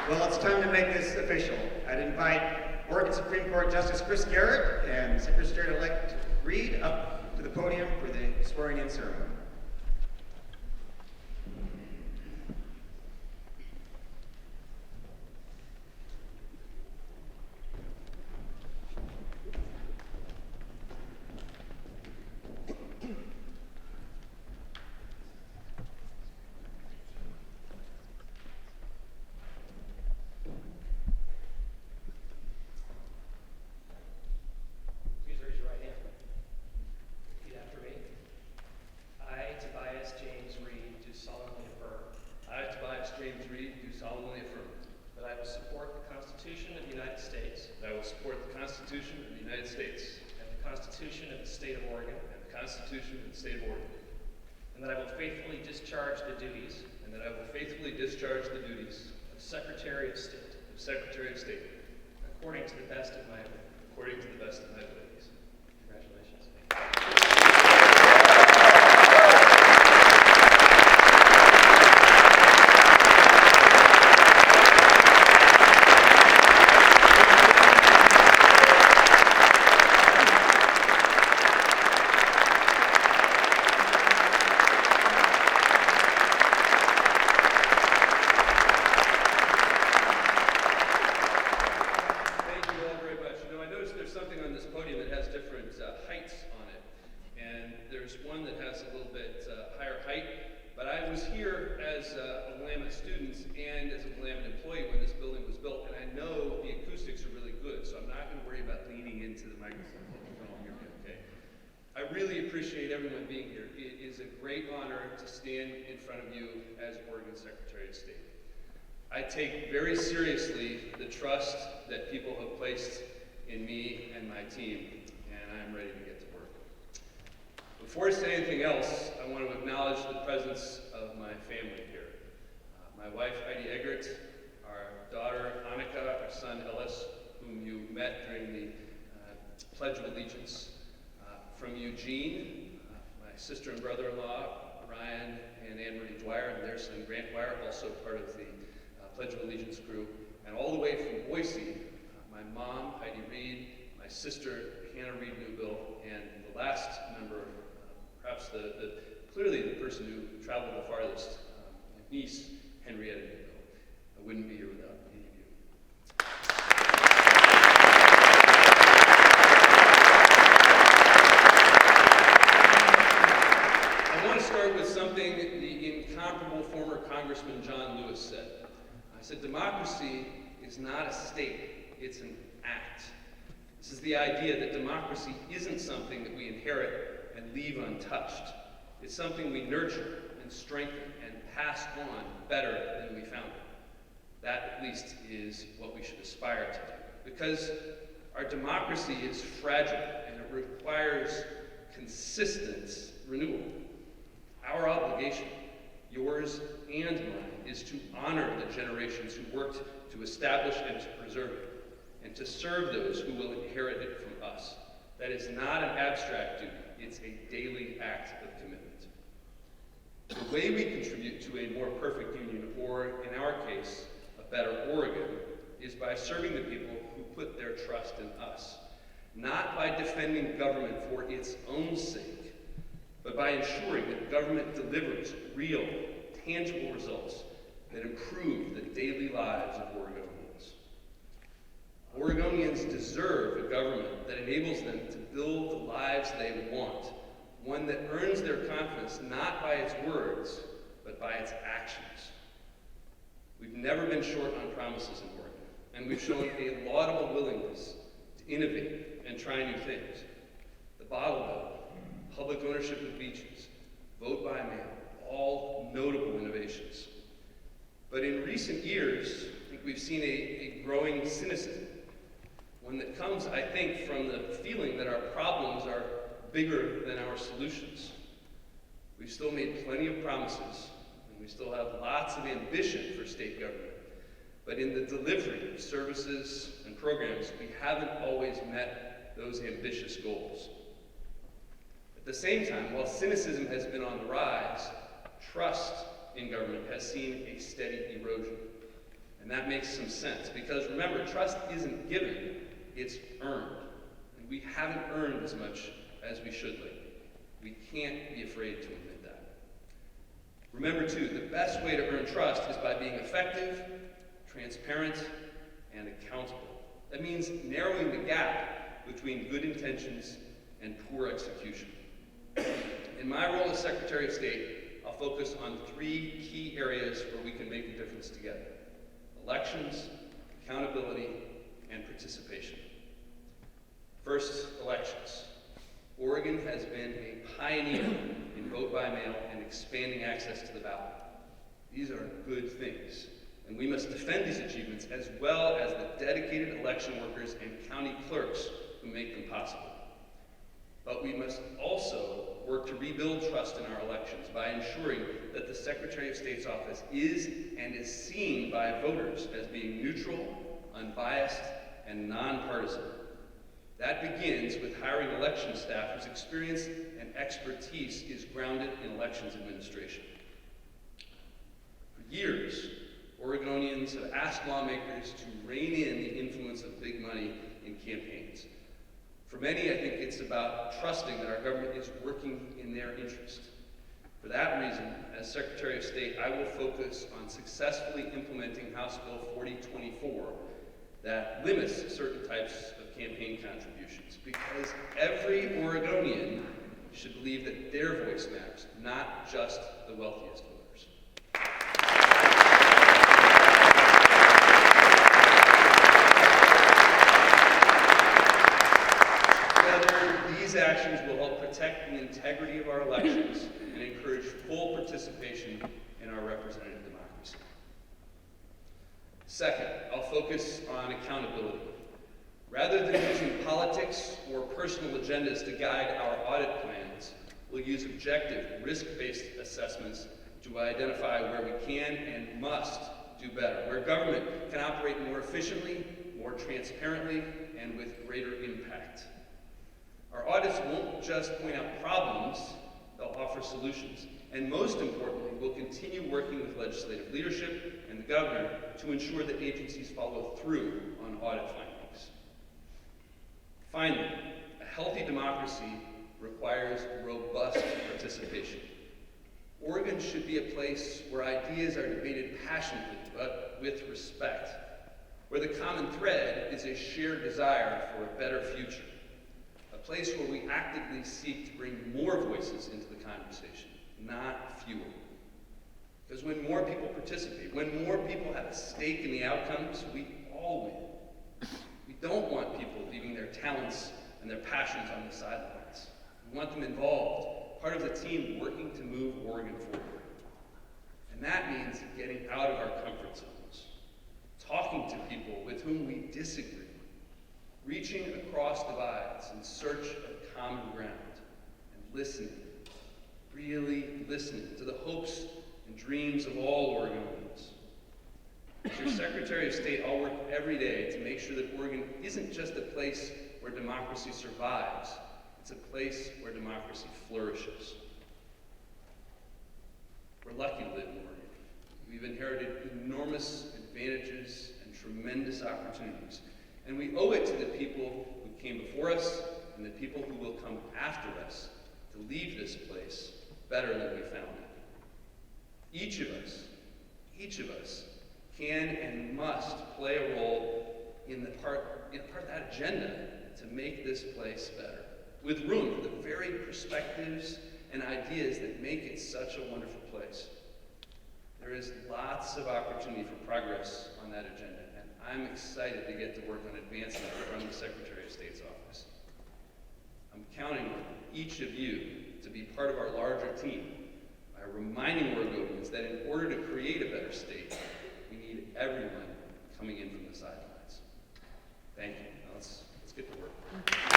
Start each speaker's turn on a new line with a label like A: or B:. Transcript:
A: Well, it's time to make this official. I'd invite Oregon Supreme Court Justice Chris Garrett and Secretary-elect Read up to the podium for the swearing-in ceremony.
B: Constitution of the State of Oregon, and that I will faithfully discharge the duties of Secretary of State, according to the best of my abilities. Congratulations. I take very seriously the trust that people have placed in me and my team, and I am ready to get to work. Before I say anything else, I want to acknowledge the presence of my family here. My wife, Heidi Eggert, our daughter, Annika, our son, Ellis, whom you met during the Pledge of Allegiance. From Eugene, my sister and brother-in-law, Ryan and Anne-Marie Dwyer, and their son, Grant Dwyer, also part of the Pledge of Allegiance crew, and all the way from Boise, my mom, Heidi Read, my sister, Hannah Read Newbill, and the last member, perhaps clearly the person who traveled the farthest, my niece, Henrietta Newbill. I wouldn't be here without any of you. I want to start with something the incomparable former Congressman John Lewis said. I said, democracy is not a state, it's an act. This is the idea that democracy isn't something that we inherit and leave untouched. It's something we nurture and strengthen and pass on better than we found it. That, at least, is what we should aspire to do. Because our democracy is fragile and it requires consistent renewal. Our obligation, yours and mine, is to honor the generations who worked to establish and to preserve it, and to serve those who will inherit it from us. That is not an abstract duty, it's a daily act of commitment. The way we contribute to a more perfect union, or in our case, a better Oregon, is by serving the people who put their trust in us, not by defending government for its own sake, but by ensuring that government delivers real, tangible results that improve the daily lives of Oregonians. Oregonians deserve a government that enables them to build the lives they want, one that earns their confidence not by its words, but by its actions. We've never been short on promises in Oregon, and we've shown a laudable willingness to innovate and try new things. The bottle bill, public ownership of beaches, vote by mail, all notable innovations. But in recent years, I think we've seen a growing cynicism, one that comes, I think, from the feeling that our problems are bigger than our solutions. We've still made plenty of promises, and we still have lots of ambition for state government. But in the delivery of services and programs, we haven't always met those ambitious goals. At the same time, while cynicism has been on the rise, trust in government has seen a steady erosion. And that makes some sense, because remember, trust isn't given, it's earned. And we haven't earned as much as we should lately. We can't be afraid to admit that. Remember, too, the best way to earn trust is by being effective, transparent, and accountable. That means narrowing the gap between good intentions and poor execution. In my role as Secretary of State, I'll focus on 3 key areas where we can make a difference together: elections, accountability, and participation. First, elections. Oregon has been a pioneer in vote by mail and expanding access to the ballot. These are good things, and we must defend these achievements as well as the dedicated election workers and county clerks who make them possible. But we must also work to rebuild trust in our elections by ensuring that the Secretary of State's office is and is seen by voters as being neutral, unbiased, and nonpartisan. That begins with hiring election staff whose experience and expertise is grounded in elections administration. For years, Oregonians have asked lawmakers to rein in the influence of big money in campaigns. For many, I think it's about trusting that our government is working in their interest. For that reason, as Secretary of State, I will focus on successfully implementing House Bill 4024 that limits certain types of campaign contributions, because every Oregonian should believe that their voice matters, not just the wealthiest voters. Together, these actions will help protect the integrity of our elections and encourage full participation in our representative democracy. Second, I'll focus on accountability. Rather than using politics or personal agendas to guide our audit plans, we'll use objective, risk-based assessments to identify where we can and must do better, where government can operate more efficiently, more transparently, and with greater impact. Our audits won't just point out problems, they'll offer solutions. And most importantly, we'll continue working with legislative leadership and the governor to ensure that agencies follow through on audit findings. Finally, a healthy democracy requires robust participation. Oregon should be a place where ideas are debated passionately, but with respect, where the common thread is a shared desire for a better future, a place where we actively seek to bring more voices into the conversation, not fewer. Because when more people participate, when more people have a stake in the outcomes, we all win. We don't want people leaving their talents and their passions on the sidelines. We want them involved, part of the team working to move Oregon forward. And that means getting out of our comfort zones, talking to people with whom we disagree, reaching across divides in search of common ground, and listening, really listening to the hopes and dreams of all Oregonians. As your Secretary of State, I'll work every day to make sure that Oregon isn't just a place where democracy survives, it's a place where democracy flourishes. We're lucky to live in Oregon. We've inherited enormous advantages and tremendous opportunities. And we owe it to the people who came before us and the people who will come after us to leave this place better than we found it. Each of us can and must play a role in part of that agenda to make this place better, with room for the very perspectives and ideas that make it such a wonderful place. There is lots of opportunity for progress on that agenda, and I'm excited to get to work on advancing it from the Secretary of State's office. I'm counting on each of you to be part of our larger team by reminding Oregonians that in order to create a better state, we need everyone coming in from the sidelines. Thank you. Now let's get to work.